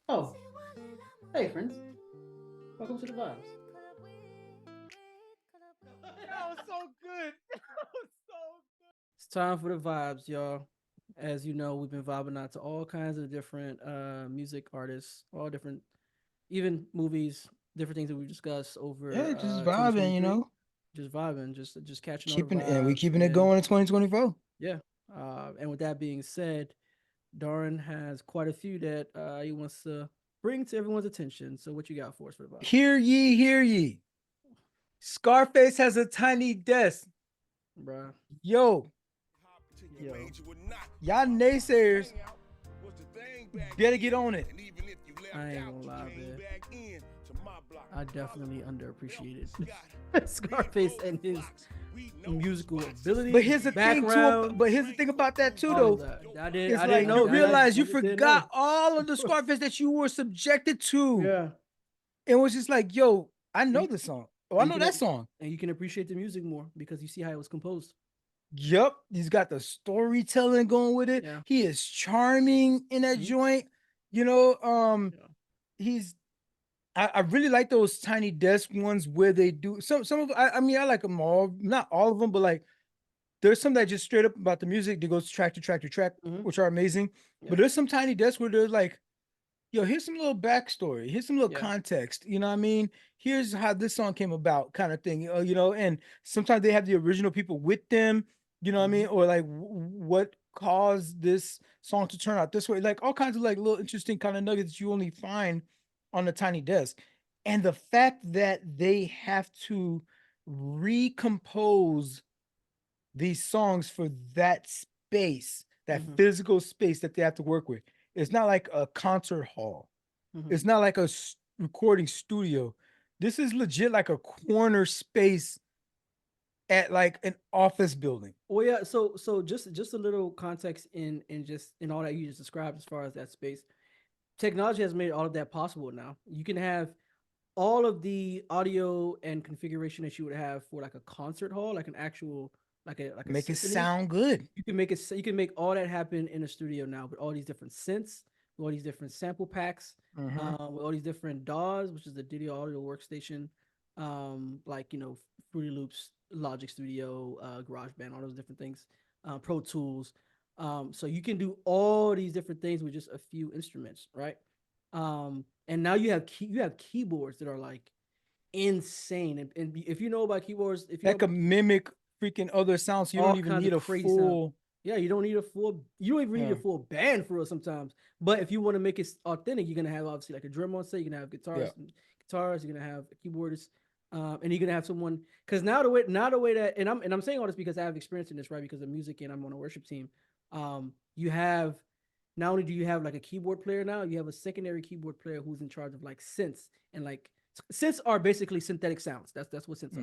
Oh, hey friends, welcome to the vibes. That was so good. That was so It's time for the vibes, y'all. As you know, we've been vibing out to all kinds of different music artists, all different, even movies, different things that we discussed over Yeah, just vibing, 2023. Just vibing, just catching all the keeping and we vibes, keeping it and going in 2024. yeah. And with that being said, Darwin has quite a few that he wants to bring to everyone's attention. So, what you got for us for the vibes, Hear ye, hear ye. Scarface has a tiny desk. bro? Yo, Yo, y'all naysayers better get on it. I ain't gonna lie, man. I definitely underappreciated Scarface and his musical ability. But here's the background. thing too. But here's the thing about that too, all of though. that. It's I like didn't know. you realize you Didn't know. forgot all of the Scarface that you were subjected to. Yeah. It was just like, yo, I know You- this song. Oh, I know that song. And you can appreciate the music more because you see how it was composed. Yup, he's got the storytelling going with it. Yeah. He is charming in that joint. You know, he's I really like those tiny desk ones where they do some of I mean I like them all, not all of them, but like there's some that just straight up about the music that goes track to track to track, which are amazing. Yeah. But there's some tiny desks where they're like, yo, here's some little backstory, here's some little context, you know what I mean? Here's how this song came about, kind of thing. You know, and sometimes they have the original people with them, you know what I mean? Or like what caused this song to turn out this way, like all kinds of like little interesting kind of nuggets you only find on the tiny desk. And the fact that they have to recompose these songs for that space, that physical space that they have to work with. It's not like a concert hall. It's not like a recording studio. This is legit like a corner space at like an office building. Well, yeah. So just a little context in just in all that you just described as far as that space. Technology has made all of that possible now. You can have all of the audio and configuration that you would have for like a concert hall, like an actual like a Make it symphony. sound good. You can make it. You can make all that happen in a studio now with all these different synths, with all these different sample packs, with all these different DAWs, which is the digital audio workstation, like Fruity Loops, Logic Studio, GarageBand, all those different things, Pro Tools. So you can do all these different things with just a few instruments, right? And now you have keyboards that are like insane. And if you know about keyboards, if you that could mimic freaking other sounds, so you don't even need a full. Yeah, you don't need a full. You don't even need a full band for it sometimes. But if you want to make it authentic, you're gonna have obviously like a drum on set. You're gonna have guitars. You're gonna have keyboardists, and you're gonna have someone. Because now the way that, and I'm saying all this because I have experience in this, right? Because of music and I'm on a worship team. You have not only do you have like a keyboard player now, you have a secondary keyboard player who's in charge of like synths and like synths are basically synthetic sounds. That's what synths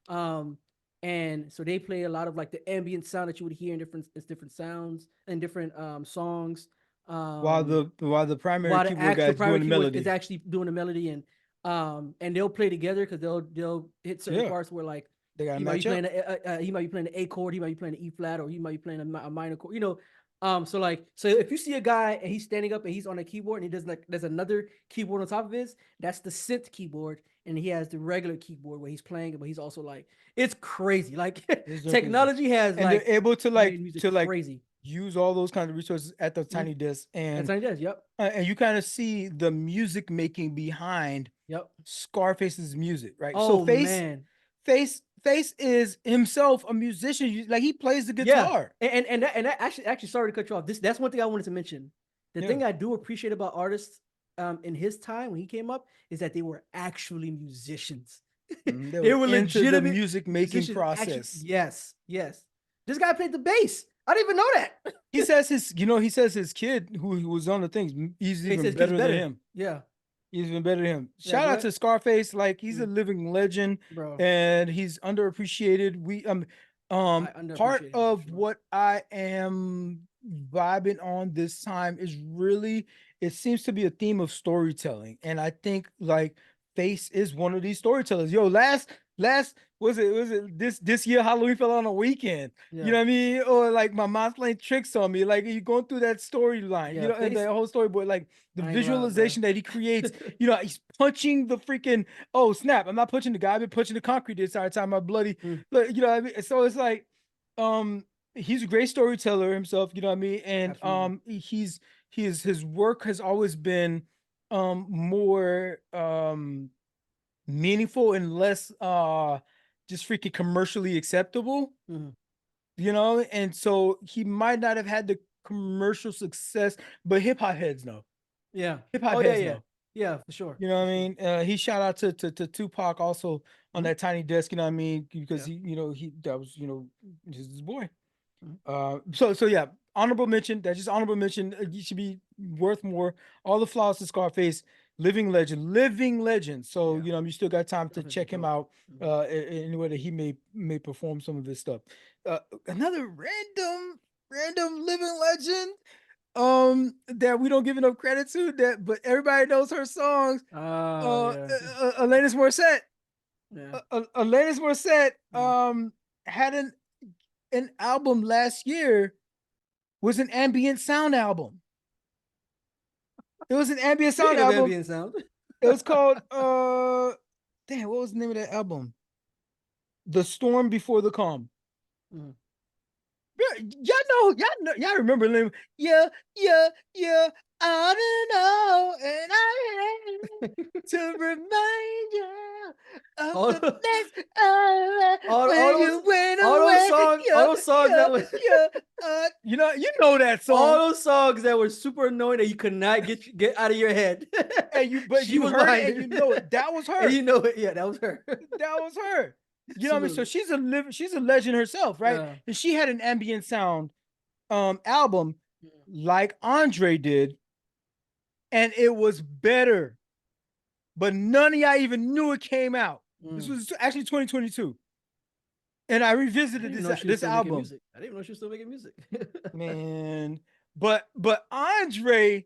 are. And so they play a lot of like the ambient sound that you would hear in different sounds and different songs. While the primary keyboard guy is doing the melody, is actually doing the melody, and they'll play together because they'll hit certain parts where like they got he might be playing he might be playing the A chord, he might be playing the E flat, or he might be playing a minor chord. So if you see a guy and he's standing up and he's on a keyboard and he does like there's another keyboard on top of his, that's the synth keyboard, and he has the regular keyboard where he's playing it, but he's also like it's crazy. Like technology has and like they're able to like crazy. Use all those kinds of resources at the tiny desk, and and you kind of see the music making behind Scarface's music, right? Oh, so man. Face is himself a musician. Like he plays the guitar. And that actually sorry to cut you off. That's one thing I wanted to mention. The thing I do appreciate about artists in his time when he came up is that they were actually musicians. They were legitimate the music making process. Actually, yes. This guy played the bass. I didn't even know that. He says his kid who was on the things, he's even better than him. Yeah. He's even better than him. Shout out to Scarface. Like he's a living legend, bro, and he's underappreciated. Part of what I am vibing on this time is really it seems to be a theme of storytelling, and I think like Face is one of these storytellers. Yo, last was it this year Halloween fell on a weekend. You Yeah. know what I mean? Or like my mom's playing tricks on me. Like you going through that storyline, Yeah. and the Face. whole storyboard, like the I ain't gonna lie, bro. visualization that he creates. He's punching the freaking, oh snap! I'm not punching the guy. I've been punching the concrete this entire time. My bloody, Mm, but what I mean. So it's like, he's a great storyteller himself. You know what I mean? And absolutely. his work has always been more meaningful and less just freaking commercially acceptable, Mhm. and so he might not have had the commercial success, but hip-hop heads know. Yeah. Hip-hop Oh yeah, heads yeah, know. yeah, for sure, You know what for I sure. mean? He shout out to Tupac also on Mhm. that tiny desk, you know what I mean? Because Yeah. he that was, his boy. Mhm. So yeah, honorable mention. That's just honorable mention. You should be worth more. All the flaws to Scarface, living legend, living legend. So Yeah. you still got time to Definitely check for him sure. out. Mhm. Anywhere that he may perform some of his stuff. Another random living legend. That we don't give enough credit to. But everybody knows her songs. Oh yeah. Alanis Morissette. Yeah. Alanis Morissette. Mhm. Had an album last year, was an ambient sound album. It was an ambient sound Speaking of album. ambient sound. It was called damn, what was the name of that album? The Storm Before the Calm. Mhm. Yeah, y'all remember the name? Yeah, yeah, yeah. I don't know, and I to remind you of all, the next hour all when those you went all those away. songs, all Yeah, those songs yeah, that was yeah. You know that all song. those songs that were super annoying that you could not get out of your head. But She you was heard it behind and it. you know it. That was And her. you know it. Yeah, that was her. That was her. You know what I mean? So Absolutely. she's a legend herself, right? Yeah. And she had an ambient sound album Mm. like Andre did, and it was better. But none of y'all even knew it came out. This Mm. was actually 2022. And I I didn't revisited even this know she was this still making album. music. I didn't even know she was still making music. Man. But Andre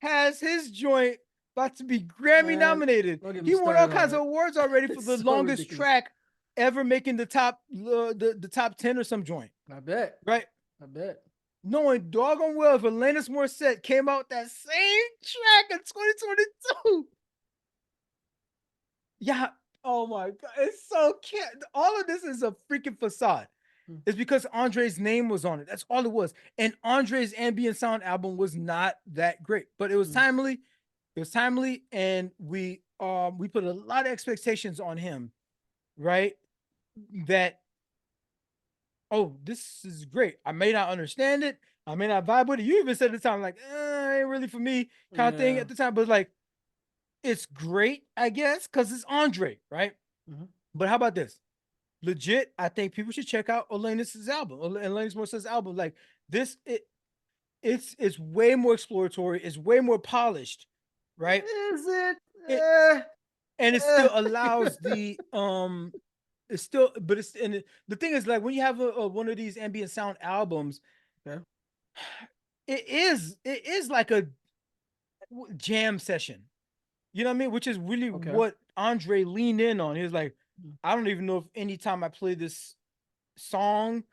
has his joint about to be Grammy Man, nominated. don't get me He won all started on kinds of it. awards already for the It's so longest ridiculous. track ever making the top 10 or some joint. I bet. Right? I bet. Knowing doggone well if Alanis Morissette came out that same track in 2022. Yeah. Oh my God. It's so cute. All of this is a freaking facade. Mm. It's because Andre's name was on it. That's all it was. And Andre's ambient sound album was not that great, but it was Mm. timely. It was timely, and we put a lot of expectations on him, right? That, oh, this is great. I may not understand it. I may not vibe with it. You even said at the time, like, ain't really for me, kind of thing Yeah. at the time. But like, it's great, I guess, because it's Andre, right? Mhm. But how about this? Legit, I think people should check out Alanis' album, Alanis Morissette's album. Like this, it's way more exploratory, it's way more polished, right? Is it? It Eh, and it still eh. allows the it's still, but it's and the thing is, like when you have one of these ambient sound albums, Okay. it is like a jam session. You know what I mean? Which is really Okay. what Andre leaned in on. He was like, Mm. I don't even know if anytime I play this song,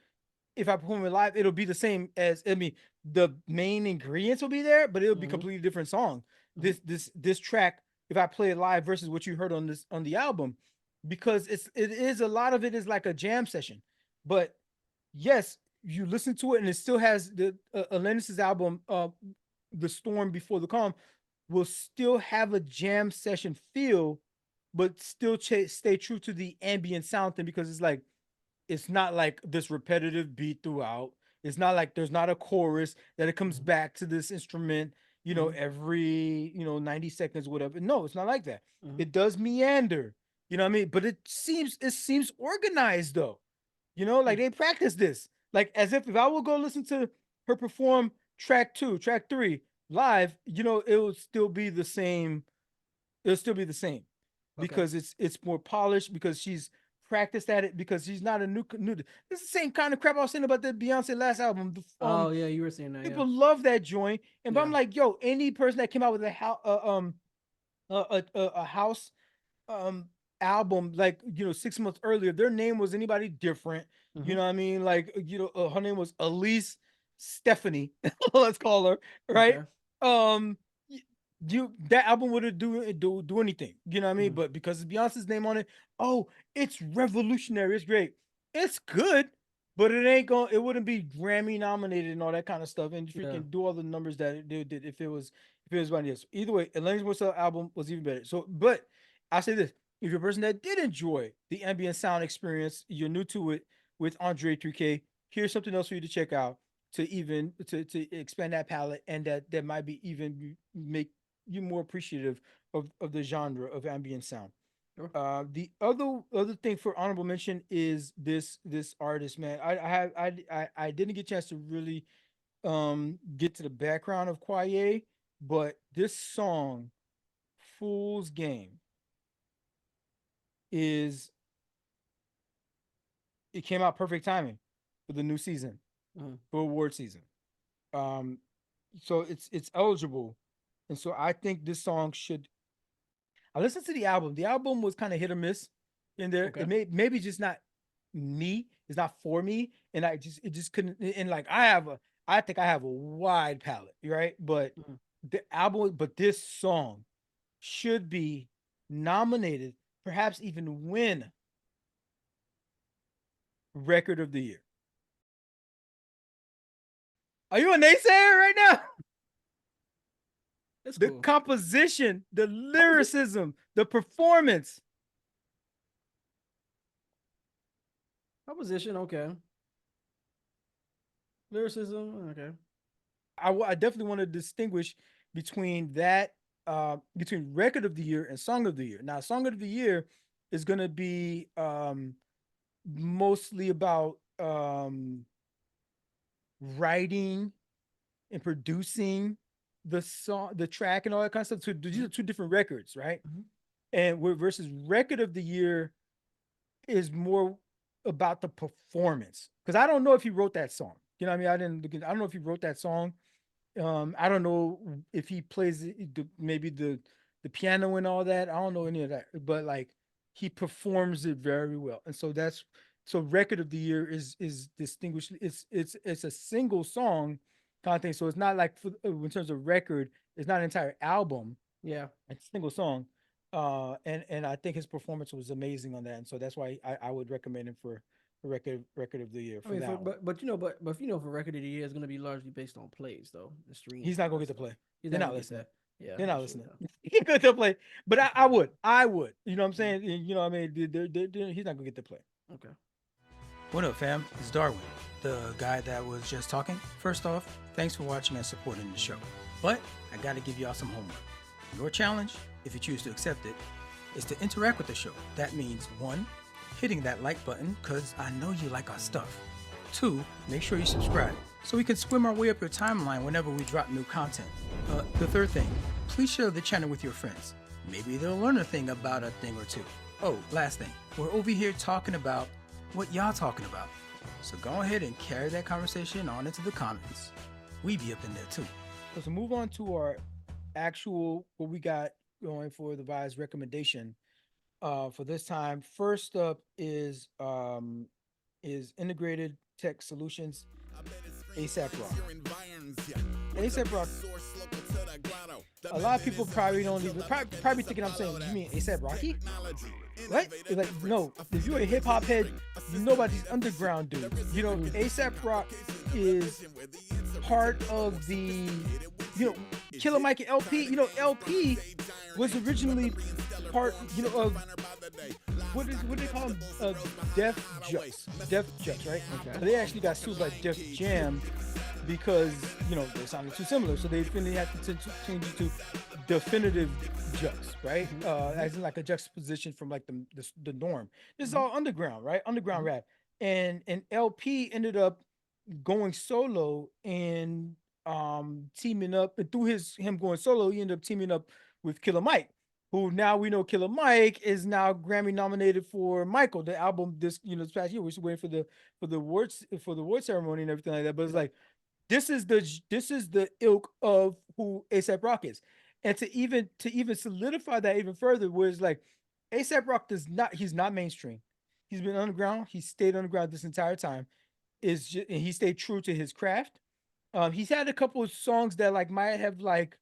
if I perform it live, it'll be the same as, I mean, the main ingredients will be there, but it'll be Mhm. completely different song. Mhm. This track, if I play it live versus what you heard on the album, because it is a lot of it is like a jam session. But yes, you listen to it and it still has the Alanis's album, The Storm Before the Calm, will still have a jam session feel, but still stay true to the ambient sound thing, because it's not like this repetitive beat throughout. It's not like there's not a chorus that it comes Mhm. back to this instrument, Mhm. every 90 seconds, whatever. No, it's not like that. Mhm. It does meander, you know what I mean? But it seems organized though. Like Mm. they practice this. Like as if I will go listen to her perform track 2, track 3 live, it will still be the same. It'll still be the same Okay. because it's more polished, because she's practiced at it because he's not a new. It's the same kind of crap I was saying about the Beyonce last album. Oh yeah, you were saying that. People love that joint, and but I'm Yeah. like, yo, any person that came out with a house album like 6 months earlier, their name was anybody different. You know what I mean? Like her name was Elise Stephanie. Let's call her right. Okay. Um, you that album would do anything. You know what I mean? Mhm. But because it's Beyonce's name on it, oh, it's revolutionary. It's great. It's good. But it ain't going. It wouldn't be Grammy nominated and all that kind of stuff, and Yeah. freaking do all the numbers that it did if it was one of this. Either way, Alanis Morissette album was even better. So, but I'll say this: if you're a person that did enjoy the ambient sound experience, you're new to it with Andre 3K, here's something else for you to check out to expand that palette, and that might be even make you more appreciative of the genre of ambient sound. Sure. The other thing for honorable mention is this artist, man. I didn't get a chance to really get to the background of Kwaye, but this song, Fool's Game, is it came out perfect timing for the new season, for award season. Um, so it's eligible, and so I think this song should. I listened to the album. The album was kind of hit or miss in there. Okay. It maybe just not me. It's not for me, and it just couldn't. And like I think I have a wide palette, right? But this song should be nominated, perhaps even win record of the year. Are you a naysayer right now? That's The cool. composition, the lyricism, the performance. Composition, okay. Lyricism, okay. I definitely want to distinguish between that, between record of the year and song of the year. Now, song of the year is going to be mostly about writing and producing the song, the track, and all that kind of stuff. So these are two different records, right? And versus record of the year is more about the performance, because I don't know if he wrote that song. You know what I mean? I don't know if he wrote that song. I don't know if he plays maybe the piano and all that. I don't know any of that, but like he performs it very well, and so record of the year is distinguished. It's a single song kind of thing. So it's not like in terms of record, it's not an entire album. Yeah. It's a single song. And I think his performance was amazing on that, and so that's why I would recommend him for record of the year I for mean, that one. but for record of the year, it's gonna be largely based on plays though, the streams. He's And not all gonna that get to stuff. play. He's They're not not gonna get listening. that. Yeah, They're not for sure. listening. He's going to play, but I would. You know what I'm Mhm. saying? You know what I mean? He's not gonna get to play. Okay. What up, fam? It's Darwin, the guy that was just talking. First off, thanks for watching and supporting the show. But I gotta give y'all some homework. Your challenge, if you choose to accept it, is to interact with the show. That means 1, hitting that like button, because I know you like our stuff. 2, make sure you subscribe so we can swim our way up your timeline whenever we drop new content. The third thing, please share the channel with your friends. Maybe they'll learn a thing about a thing or two. Oh, last thing, we're over here talking about what y'all talking about. So go ahead and carry that conversation on into the comments. We be up in there too. So move on to our actual, what we got going for the Vi's recommendation for this time. First up is Integrated Tech Solutions, Aesop Rock. Aesop Rock. A lot of people probably don't even probably thinking I'm saying, you mean Aesop Rocky? What? It's like, no, if you're a hip hop head, you know about these underground dudes. You know, Aesop Rock is part of the, Killer Mike and LP. You know, LP was originally part, of what do they call them? Def Jux, right? Okay. So they actually got sued by Def Jam because they sounded too similar, so they finally had to change it to Definitive Jux, right? As in like a juxtaposition from like the norm. This is all underground, right? Underground rap, and LP ended up going solo and teaming up, and through him going solo, he ended up teaming up with Killer Mike. who now we know Killer Mike is now Grammy nominated for Michael, the album this past year. We're just waiting for the award ceremony and everything like that. But it's Yeah. like this is the ilk of who ASAP Rock is. And to even solidify that even further, was like ASAP Rock he's not mainstream. He's been underground. He stayed underground this entire time. And he stayed true to his craft. He's had a couple of songs that like might have like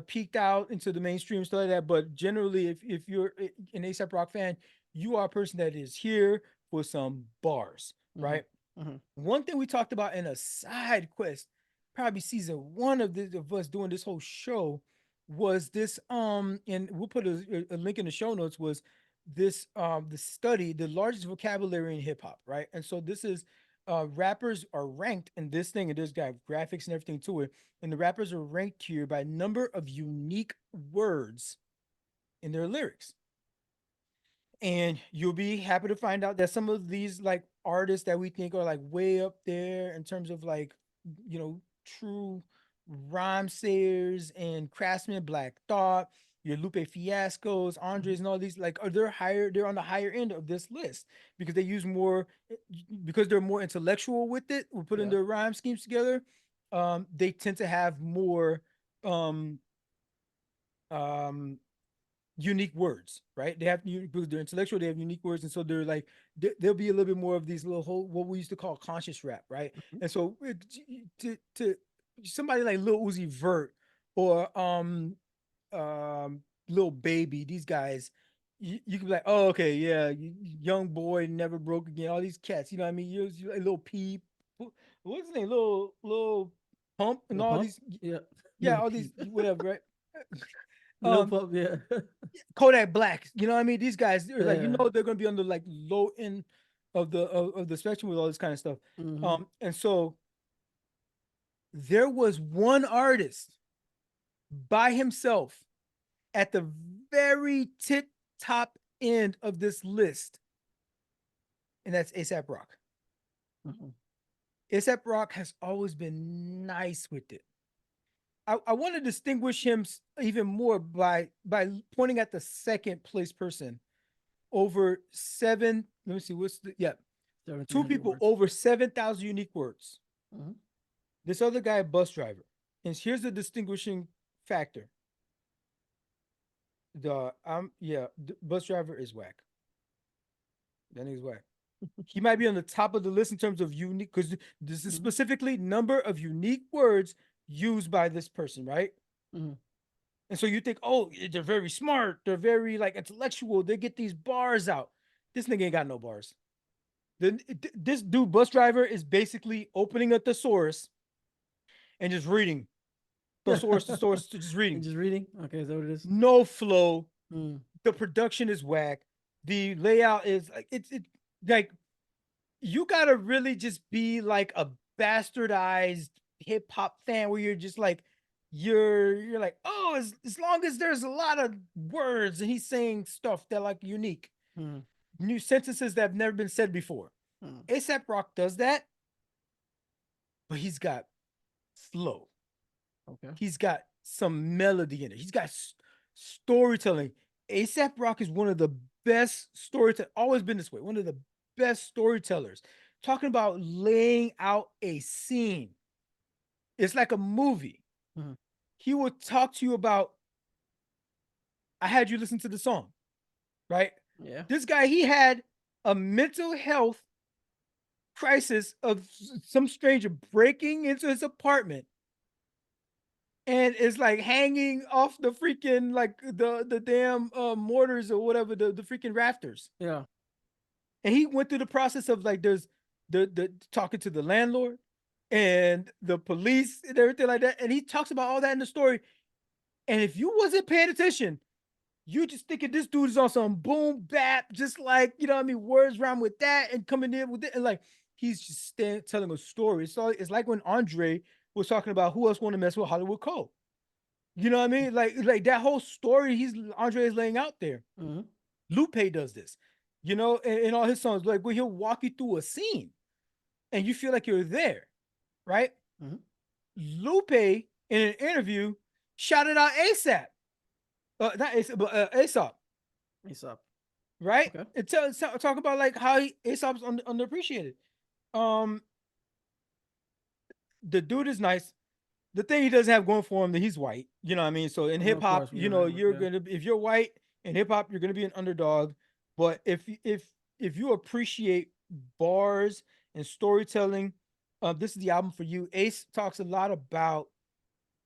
peaked out into the mainstream stuff like that. But generally, if you're an ASAP Rock fan, you are a person that is here for some bars, Mm-hmm. right? Mm-hmm. One thing we talked about in a side quest, probably season one of us doing this whole show, was this and we'll put a link in the show notes, was this the study, the largest vocabulary in hip hop, right? And so this is rappers are ranked in this thing, and there's got graphics and everything to it, and the rappers are ranked here by number of unique words in their lyrics. And you'll be happy to find out that some of these like artists that we think are like way up there in terms of like, true rhyme sayers and craftsmen, Black Thought, your Lupe Fiascos, Andres, and all these, like, are they're higher, they're on the higher end of this list because they use more, because they're more intellectual with it, we're putting Yeah. their rhyme schemes together. They tend to have more um um unique words, right? They have because they're intellectual, they have unique words, and so they're like there'll be a little bit more of these little whole what we used to call conscious rap, right? Mm-hmm. And so to somebody like Lil Uzi Vert or Lil Baby, these guys, you can be like, oh, okay, yeah, young boy never broke again. All these cats, you know what I mean? You're like Lil Peep, what's his name, Lil Pump, and Little all pump. these, Yeah. yeah, Little all these peep. whatever, right? Little um pump. Yeah. Kodak Black. You know what I mean? These guys are like, Yeah. they're gonna be on the like low end of the spectrum with all this kind of stuff. Mm-hmm. And so there was one artist by himself at the very tip top end of this list, and that's ASAP Rock. Mm-hmm. ASAP Rock has always been nice with it. I want to distinguish him even more by pointing at the second place person over seven. Let me see. What's the yeah? Two 1,700 people words. over 7,000 unique words. Mm-hmm. This other guy, a bus driver. And here's the distinguishing factor. The bus driver is whack. That nigga's whack. He might be on the top of the list in terms of unique, because this is Mm-hmm. specifically number of unique words used by this person, right? Mm-hmm. And so you think, oh, they're very smart, they're very like intellectual, they get these bars out. This nigga ain't got no bars. This dude, bus driver, is basically opening a thesaurus and just reading thesaurus to just And reading. just reading. Okay, is that what it is? No flow. Mm. The production is whack. The layout is like it like you gotta really just be like a bastardized hip hop fan where you're just like you're like, oh, as long as there's a lot of words and he's saying stuff that like unique, Mm. new sentences that have never been said before. Mm. ASAP Rock does that, but he's got flow. Okay. He's got some melody in it. He's got storytelling. ASAP Rock is one of the best storytellers, always been this way, one of the best storytellers. Talking about laying out a scene. It's like a movie. Mm. He will talk to you about, I had you listen to the song, right? Yeah. This guy, he had a mental health crisis of some stranger breaking into his apartment and is like hanging off the freaking like the damn mortars or whatever, the freaking rafters. Yeah. And he went through the process of like there's the talking to the landlord and the police and everything like that. And he talks about all that in the story. And if you wasn't paying attention, you just thinking this dude is on some boom bap, just like, you know what I mean, words rhyme with that and coming in with it. And like he's just telling a story. So it's like when Andre was talking about who else want to mess with Hollywood Cole. You know what I mean? Like that whole story Andre is laying out there. Mm-hmm. Lupe does this, in all his songs, like where he'll walk you through a scene and you feel like you're there, right? Mm-hmm. Lupe in an interview shouted out ASAP not Aesop, but Aesop, Aesop. right? Okay. It talk about like how Aesop's underappreciated. Um, the dude is nice. The thing he doesn't have going for him that he's white. You know what I mean? So in Well, hip of hop, course, you yeah, know, language, you're yeah. gonna if you're white in hip hop, you're gonna be an underdog. But if you appreciate bars and storytelling, this is the album for you. Ace talks a lot about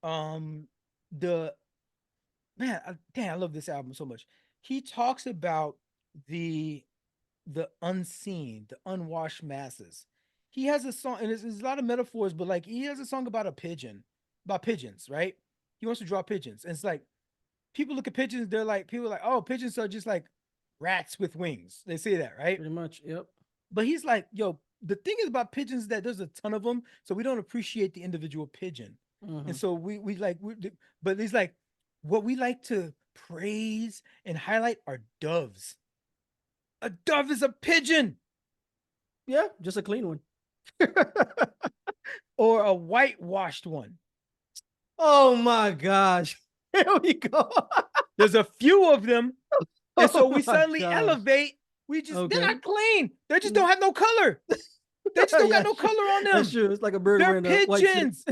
the man. Damn, I love this album so much. He talks about the the unseen, the unwashed masses. He has a song, and there's a lot of metaphors, but like he has a song about a pigeon, about pigeons, right? He wants to draw pigeons. And it's like people look at pigeons, they're like, people are like, oh, pigeons are just like rats with wings. They say that, right? Pretty much. Yep. But he's like, yo, the thing is about pigeons is that there's a ton of them, so we don't appreciate the individual pigeon. And Mm-hmm. so we like, but he's like, what we like to praise and highlight are doves. A dove is a pigeon. Yeah, just a clean one. Or a whitewashed one. Oh my gosh. Here we go. There's a few of them. And so Oh we my suddenly gosh. elevate. They're Okay. not clean. They just don't have no color. They just don't Yeah, got no color on that's them. true. It's like a bird They're wearing a white suit. pigeons.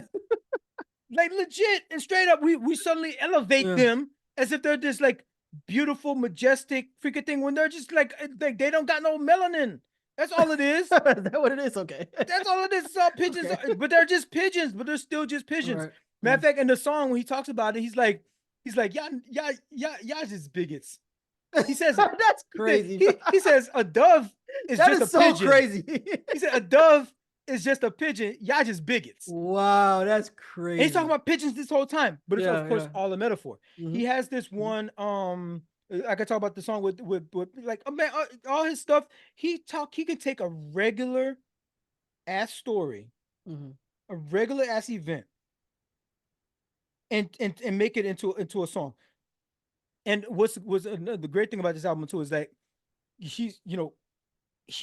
Like legit and straight up. We suddenly elevate Yeah. them as if they're this like beautiful, majestic freaking thing when they're just like they don't got no melanin. That's all it is. Is that what it is? Okay. That's all it is. It's all pigeons, Okay. but they're just pigeons, but they're still just All pigeons. right. Matter of fact, in the song when he talks about it, he's like, y'all just bigots. He says, That's crazy. he says a dove is That just is a so pigeon. crazy. He said a dove is just a pigeon. Y'all just bigots. Wow, that's And crazy. he's talking about pigeons this whole time, but it's of course all a metaphor. He has this one. I could talk about the song with like man, all his stuff. He can take a regular ass story, a regular ass event, and make it into a song. And the great thing about this album too is that he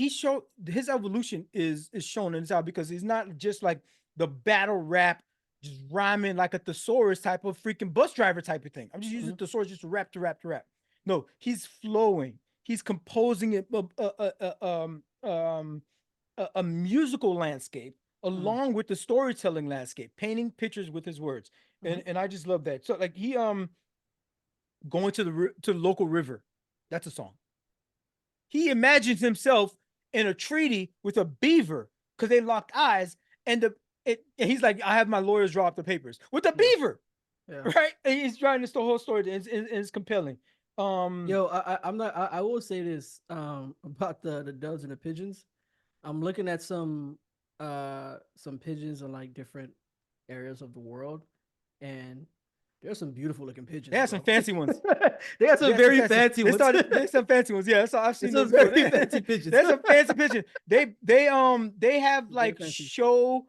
showed his evolution is shown in this album because he's not just like the battle rap, just rhyming like a thesaurus type of freaking bus driver type of thing. I'm just using thesaurus just to rap. No, he's flowing. He's composing it a musical landscape along with the storytelling landscape, painting pictures with his words, and I just love that. So like he going to the local river, that's a song. He imagines himself in a treaty with a beaver because they locked eyes, and he's like, I have my lawyers draw up the papers with a beaver, right? And he's trying this the whole story, and it's compelling. Yo, I'm not. I will say this about the doves and the pigeons. I'm looking at some pigeons in like different areas of the world, and there's some beautiful looking pigeons. They have some fancy ones. They have some very fancy ones. There's some fancy ones. Yeah, so I've seen some those very fancy pigeons. There's some fancy pigeons. They have like show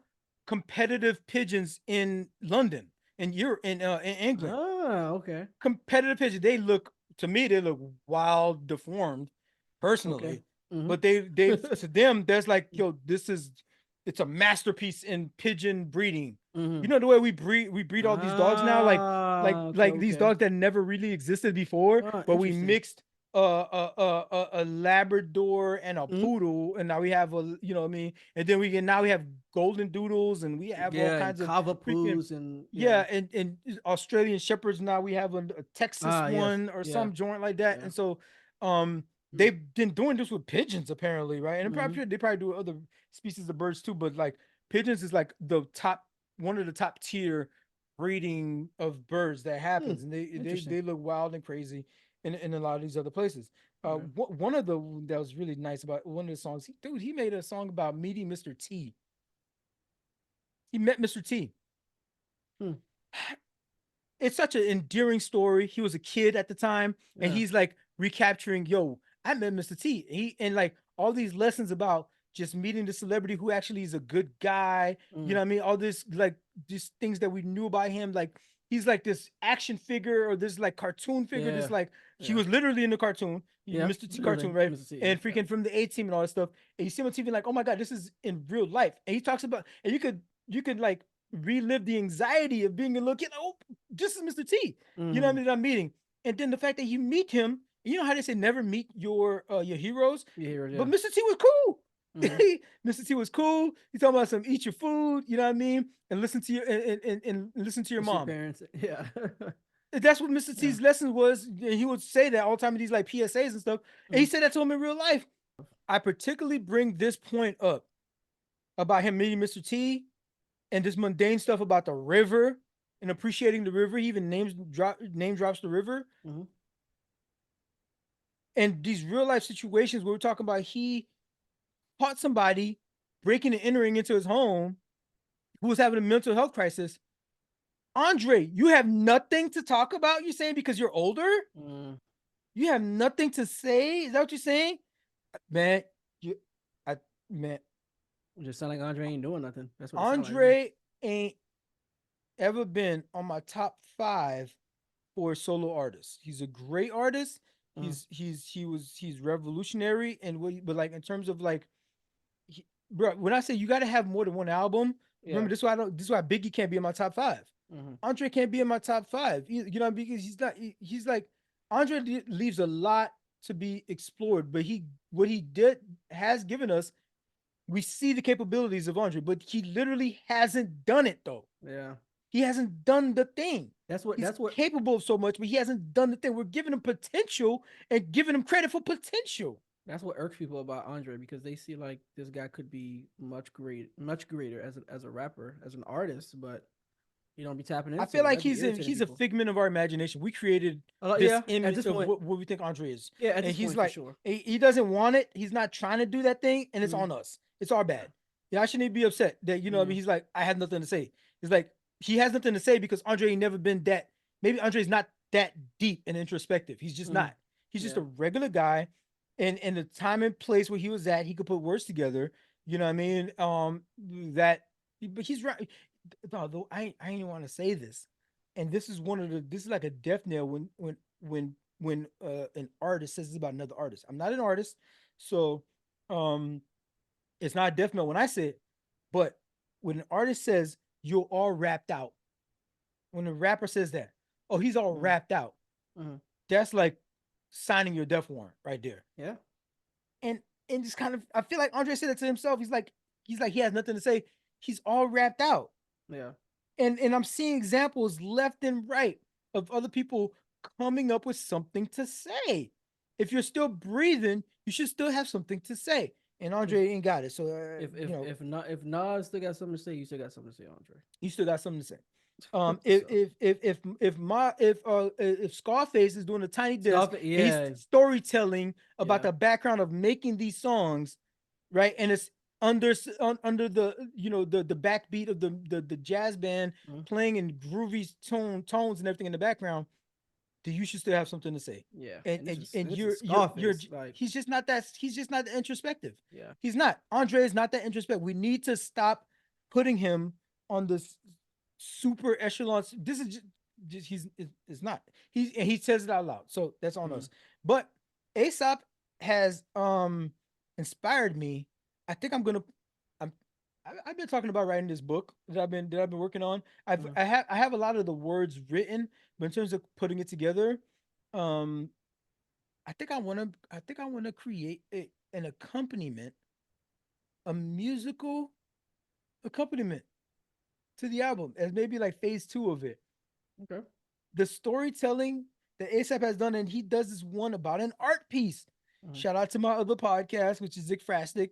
competitive pigeons in London and Europe in England. Oh, okay. Competitive pigeons. To me they look wild, deformed, personally. Okay. But they to them there's like, yo, it's a masterpiece in pigeon breeding. You know the way we breed all these dogs now, like these dogs that never really existed before, but we mixed a Labrador and a poodle, and now we have you know what I mean, and then we have golden doodles, and we have all kinds of cavapoos and and Australian shepherds. Now we have a Texas one or some joint like that, and so they've been doing this with pigeons apparently, right? And they probably do other species of birds too, but like pigeons is like one of the top tier breeding of birds that happens, and they look wild and crazy in a lot of these other places. One of the that was really nice about one of the songs, he made a song about meeting Mr. T. He met Mr. T. It's such an endearing story. He was a kid at the time, and he's like recapturing, yo, I met Mr. T. And like all these lessons about just meeting the celebrity who actually is a good guy. You know what I mean? All this, like, just things that we knew about him. Like, he's like this action figure or this like cartoon figure. This like, he was literally in the cartoon, Mr. T cartoon, right? And freaking from the A-Team and all that stuff. And you see him on TV like, oh my God, this is in real life. And he talks about, and you could like relive the anxiety of being a little kid. Oh, this is Mr. T. You know what I mean? I'm meeting. And then the fact that you meet him, you know how they say never meet your heroes, You hear it, but yeah. Mr. T was cool. Mhm. Mr. T was cool. He's talking about some eat your food, you know what I mean, and listen to your and listen to your You see mom. parents, yeah. That's what Mr. Yeah. T's lesson was. He would say that all the time in these like PSAs and stuff. And he Mhm. said that to him in real life. I particularly bring this point up about him meeting Mr. T and this mundane stuff about the river and appreciating the river. He even name drops the river. Mhm. And these real life situations where we're talking about he caught somebody breaking and entering into his home who was having a mental health crisis. Andre, you have nothing to talk about, you're saying, because you're older? Mm. You have nothing to say? Is that what you're saying? Man, you I man, It just sound like Andre ain't doing nothing. That's what it sound like to me. Andre ain't ever been on my top 5 for a solo artist. He's a great artist. Mhm. He's revolutionary and but like in terms of like bro, when I say you got to have more than one album, Yeah. remember this is why Biggie can't be in my top 5. Mhm. Andre can't be in my top 5. You know, because he's like Andre leaves a lot to be explored, but he what he did has given us, we see the capabilities of Andre, but he literally hasn't done it though. Yeah. He hasn't done the thing. That's what. He's That's what. capable of so much, but he hasn't done the thing. We're giving him potential and giving him credit for potential. That's what irks people about Andre because they see like this guy could be much greater as a rapper, as an artist, but you don't be tapping I into feel it. like That'd be irritating he's a people. figment of our imagination. We created this Yeah. At image this of point. what we think Andre is. Yeah. At And this he's point, for like, sure. he doesn't want it. He's not trying to do that thing, and it's Mhm. on us. It's our bad. Yeah, I shouldn't be upset that, you know what I mean? Mhm. He's like, I have nothing to say. It's like, he has nothing to say because Andre ain't never been that. Maybe Andre's not that deep and introspective. He's just Mhm. not. He's just Yeah. a regular guy. And in the time and place where he was at, he could put words together. You know what I mean? That, but he's right. Though I ain't want to say this, and this is this is like a death knell when an artist says this about another artist. I'm not an artist, so um it's not a death knell when I say it, but when an artist says you're all rapped out, when a rapper says that, oh, he's all Mhm. rapped out, Mhm. that's like signing your death warrant right there. Yeah. And just kind of, I feel like Andre said it to himself. He's like he has nothing to say. He's all rapped out. Yeah. And I'm seeing examples left and right of other people coming up with something to say. If you're still breathing, you should still have something to say. And If Andre ain't got it. So if Nas still got something to say, you still got something to say, Andre. you still got something to say. So If Scarface is doing a tiny disc Scarface, and he's yeah, storytelling about yeah. the background of making these songs, right? And it's under the the backbeat of the jazz band Mhm. playing in groovy tones and everything in the background, then you should still have something to say. Yeah. And And and, and and this is you're Scarface. Like, he's just not that introspective. yeah. He's not. Andre is not that introspective. We need to stop putting him on this super echelon. This is just it's not. He says it out loud. So that's on Mhm. us. But Aesop has inspired me. I think I'm I've been talking about writing this book that I've been working on. Mhm. I have a lot of the words written, but in terms of putting it together, um I think I want to create an accompaniment, a musical accompaniment to the album as maybe like phase 2 of it. Okay. The storytelling that ASAP has done, and he does this one about an art piece. Mhm. Shout out to my other podcast, which is Zick Frastic.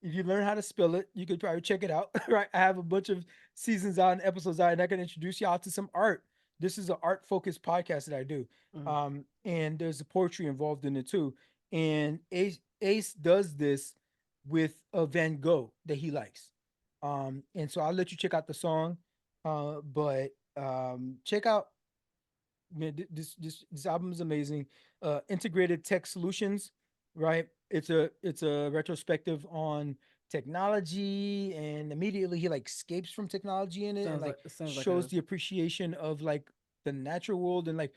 If you learn how to spell it, you could probably check it out. Right, I have a bunch of seasons out and episodes out, and I can introduce y'all to some art. This is an art focused podcast that I do, Mhm. and there's a poetry involved in it too. And Ace does this with a Van Gogh that he likes, and so I'll let you check out the song, but check out, man, this album is amazing. Integrated tech solutions, right? It's a retrospective on technology, and immediately he like escapes from technology in it and like Sounds like shows a the appreciation of like the natural world, and like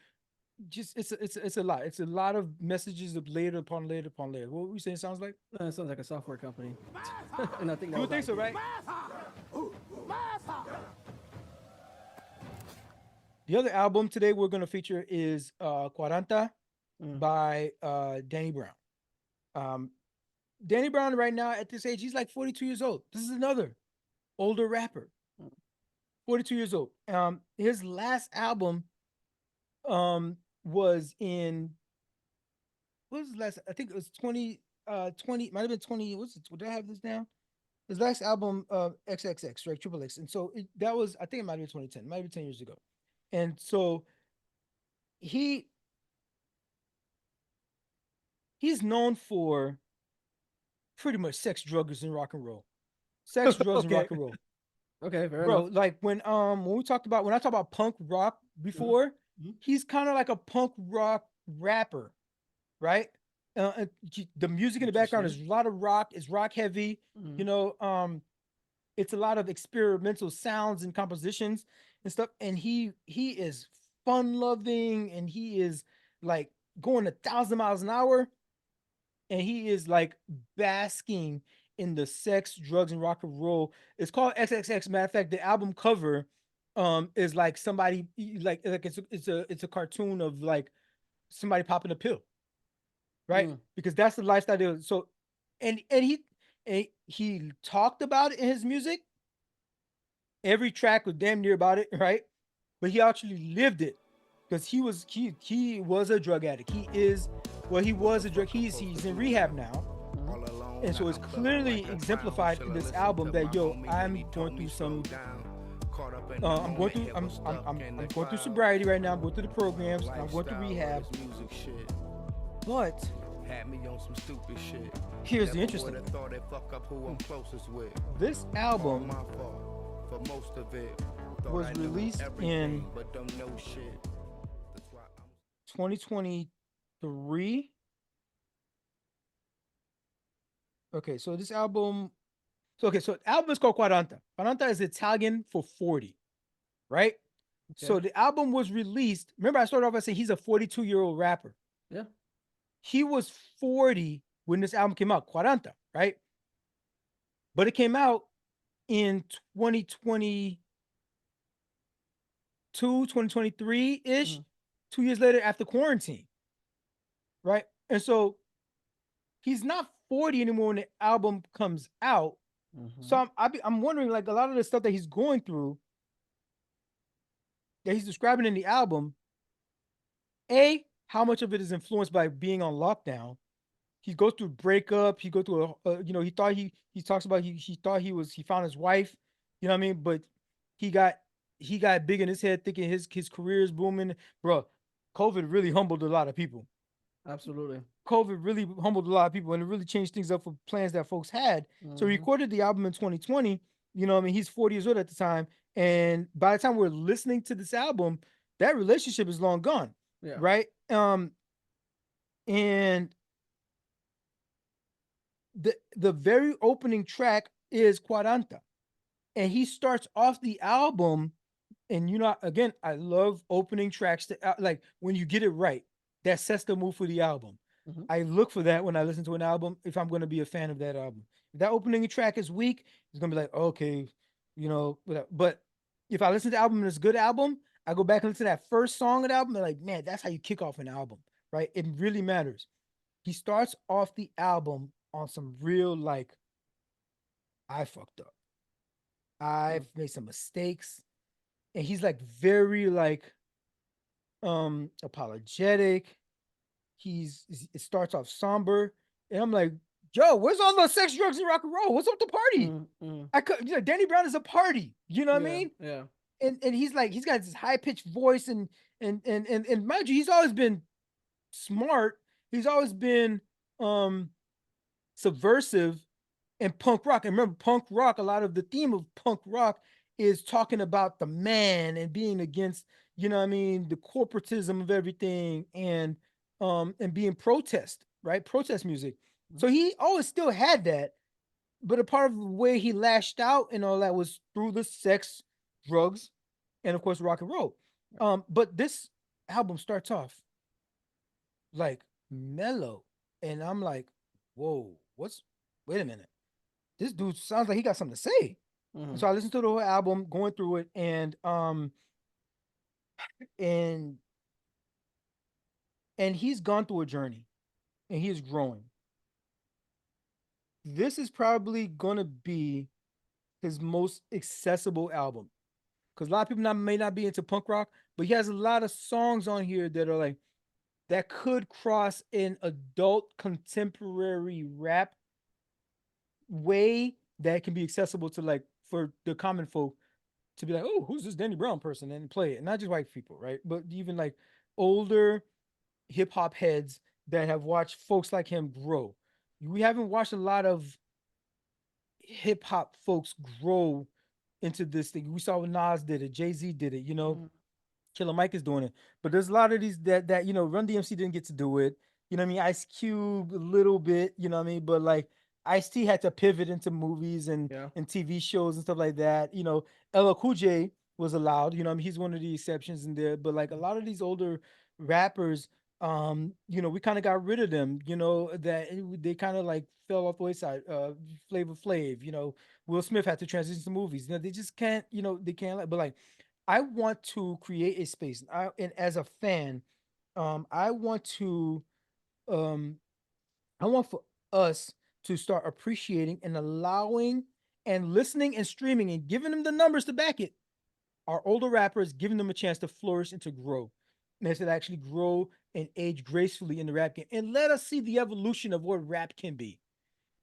just it's a lot. It's a lot of messages of layer upon layer upon layer. What were you saying? Sounds like sounds like a software company, and I think that you would was think so, ideal. right? The other album today we're gonna feature is Quaranta Mm. by Danny Brown. Um, Danny Brown right now at this age, he's like 42 years old. This is another older rapper, Mm. 42 years old. His last album was in what was his last? I think it was 20 might have been 20. What's it? Did I have this down? His last album, XXX, right? Triple X. And so that was, I think it might have been 2010, might have been 10 years ago. And so he he's known for pretty much sex, drugs, and rock and roll. Sex, drugs, and Okay. rock and roll. Okay, fair Bro, enough. like when I talked about punk rock Mhm. before, Mhm. he's kind of like a punk rock rapper, right? The music in the background Interesting. is a lot of rock, it's rock heavy, you Mhm. know, it's a lot of experimental sounds and compositions and stuff. And he is fun loving and he is like going 1,000 miles an hour and he is like basking in the sex, drugs, and rock and roll. It's called XXX. Matter of fact, the album cover is like somebody like it's a cartoon of like somebody popping a pill, right? Mm. Because that's the lifestyle. So and he talked about it in his music. Every track was damn near about it, right? But he actually lived it because he was a drug addict. He was a drug. He's in rehab now, Mhm. and so it's clearly exemplified in this album that yo, I'm going through some. I'm going through sobriety right now. I'm going through the programs. I'm going through rehab. But Had me on some stupid shit. here's the interesting thing. Thought they fuck up who I'm closest with. This All album my fault for most of it. Thought was I knew released everything, in but don't know shit. That's why I'm 2023. Okay, so this album. So the album is called Quaranta. Quaranta is Italian for 40, right? Okay. So the album was released. Remember, I started off by saying he's a 42-year-old rapper. Yeah. He was 40 when this album came out, Quaranta, right? But it came out in 2022, 2023-ish, Mhm. 2 years later after quarantine, right? And so he's not 40 anymore when the album comes out. So Mhm. I'm wondering, like, a lot of the stuff that he's going through, that he's describing in the album, how much of it is influenced by being on lockdown? He goes through breakup. He go through he thought he talks about he thought he found his wife, you know what I mean? But he got he got big in his head thinking his career is booming. Bro, COVID really humbled a lot of people. Absolutely. COVID really humbled a lot of people and it really changed things up for plans that folks had. So he Mhm. recorded the album in 2020. You know what I mean? He's 40 years old at the time. And by the time we're listening to this album, that relationship is long gone. Yeah. Right. And the very opening track is Quaranta. And he starts off the album. And again, I love opening tracks like when you get it right, that sets the mood for the album. Mhm. I look for that when I listen to an album if I'm going to be a fan of that album. If that opening track is weak, it's going to be like, okay, whatever. But if I listen to the album and it's a good album, I go back and listen to that first song of the album and like, man, that's how you kick off an album, right? It really matters. He starts off the album on some real like, I fucked up. Mm. I've made some mistakes. And he's like very like apologetic. It starts off somber. And I'm like, Joe, where's all the sex, drugs, and rock and roll? What's up with the party? Mm. Mm. I could, Danny Brown is a party. You know what I Yeah. mean? Yeah. And he's like, he's got this high pitched voice, and mind you, he's always been smart. He's always been um subversive and punk rock. And remember, punk rock, a lot of the theme of punk rock is talking about the man and being against, you know what I mean, the corporatism of everything and being protest, right? Protest music. Mhm. So he always still had that, but a part of the way he lashed out and all that was through the sex, drugs, and of course rock and roll. But this album starts off like mellow, and I'm like, whoa, wait a minute, this dude sounds like he got something to say. And Mhm. so I listened to the whole album, going through it, and and he's gone through a journey, and he is growing. This is probably gonna be his most accessible album because a lot of people may not be into punk rock, but he has a lot of songs on here that are like that could cross an adult contemporary rap way that can be accessible to like for the common folk to be like, oh, who's this Danny Brown person, and play it. Not just white people, right? But even like older hip hop heads that have watched folks like him grow. We haven't watched a lot of hip hop folks grow into this thing. We saw when Nas did it, Jay Z did it, Killer Mike is doing it. But there's a lot of these that Run DMC didn't get to do it. You know what I mean? Ice Cube a little bit, you know what I mean? But like Ice T had to pivot into movies and Yeah. TV shows and stuff like that. LL Cool J was allowed, I mean, he's one of the exceptions in there. But like a lot of these older rappers, we kind of got rid of them, they kind of like fell off the wayside. Flavor Flav, Will Smith had to transition to movies. They just can't, they can't but like I want to create a space. And as a fan, I want to, um, I want for us to start appreciating and allowing and listening and streaming and giving them the numbers to back it. Our older rappers, giving them a chance to flourish and to grow, and to actually grow and age gracefully in the rap game, and let us see the evolution of what rap can be.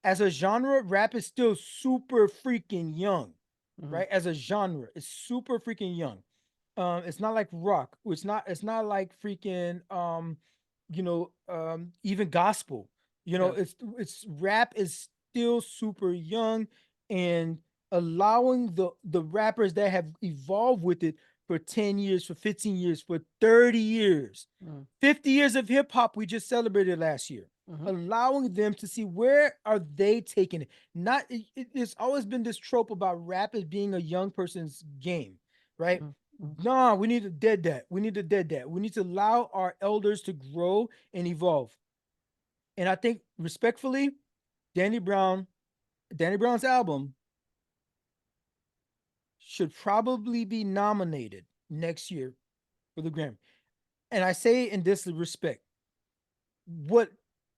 As a genre, rap is still super freaking young, Mm-hmm. right? As a genre, it's super freaking young. It's not like rock. It's not like freaking even gospel. Yeah. It's rap is still super young, and allowing the rappers that have evolved with it for 10 years, for 15 years, for 30 years, Mm-hmm. 50 years of hip hop we just celebrated last year. Mm-hmm. Allowing them to see where are they taking it. Not it's always been this trope about rap as being a young person's game, right? Mm-hmm. Nah, we need to dead that. We need to dead that. We need to allow our elders to grow and evolve. And I think respectfully, Danny Brown, Danny Brown's album should probably be nominated next year for the Grammy. And I say in this respect, what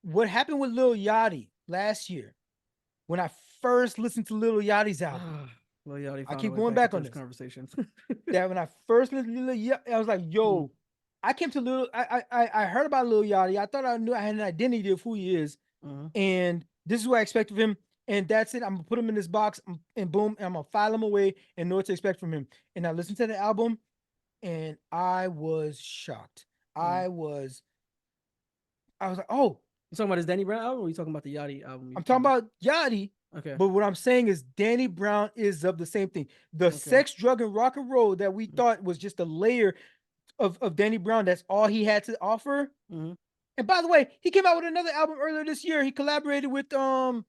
what happened with Lil Yachty last year when I first listened to Lil Yachty's album. Well, you already I found our keep way going back back into on this this. conversation. That when I first listened to Lil Yachty, I was like, Mm-hmm. yo, I came to Lil I heard about Lil Yachty. I thought I knew I had an identity of who he is. Mm-hmm. And this is what I expect of him. And that's it. I'm gonna put him in this box and boom, and I'm gonna file him away and know what to expect from him. And I listened to the album and I was shocked. Mm-hmm. I was like, oh, You talking about his Danny Brown album, or you talking about the Yachty album? I'm talking about Yachty, Okay. but what I'm saying is Danny Brown is of the same thing. The Okay. sex, drug, and rock and roll that we thought was just a layer of Danny Brown, that's all he had to offer. Mm-hmm. And by the way, he came out with another album earlier this year. He collaborated with damn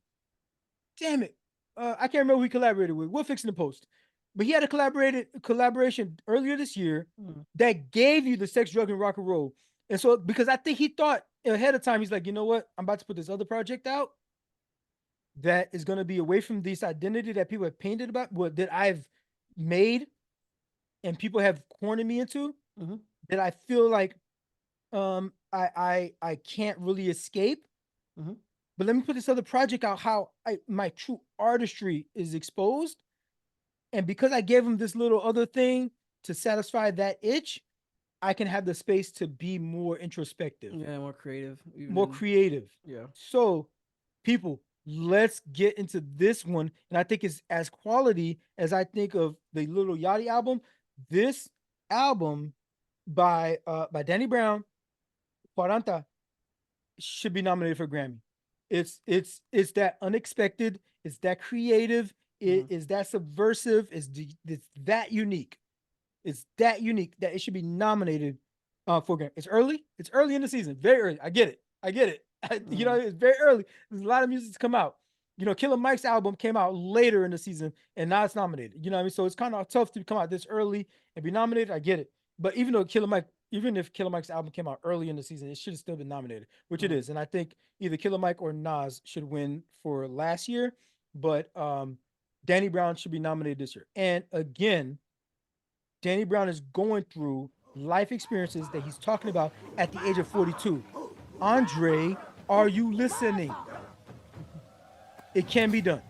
it. I can't remember who he collaborated with. We'll fix it in the post. But he had a collaboration earlier this year Mm-hmm. that gave you the sex, drug, and rock and roll. And so because I think he thought ahead of time, he's like, you know what? I'm about to put this other project out that is going to be away from this identity that people have painted about, what that I've made and people have cornered me into, Mm-hmm. that I feel like I can't really escape. Mm-hmm. But let me put this other project out, how my true artistry is exposed. And because I gave him this little other thing to satisfy that itch, I can have the space to be more introspective, Yeah, more creative. more Even. creative. Yeah. So, people, let's get into this one. And I think it's as quality as I think of the Little Yachty album. This album by Danny Brown, Quaranta, should be nominated for Grammy. It's that unexpected, it's that creative, it Mm-hmm. is that subversive, it's that unique. It's that unique that it should be nominated for Grammy. It's early. It's early in the season. Very early. I get it. I get it. Mm-hmm. It's very early. There's a lot of music to come out. Killer Mike's album came out later in the season and now it's nominated. You know what I mean? So it's kind of tough to come out this early and be nominated. I get it. But even if Killer Mike's album came out early in the season, it should have still been nominated, which it Mm-hmm. is. And I think either Killer Mike or Nas should win for last year. But Danny Brown should be nominated this year. And again, Danny Brown is going through life experiences that he's talking about at the age of 42. Andre, are you listening? It can be done.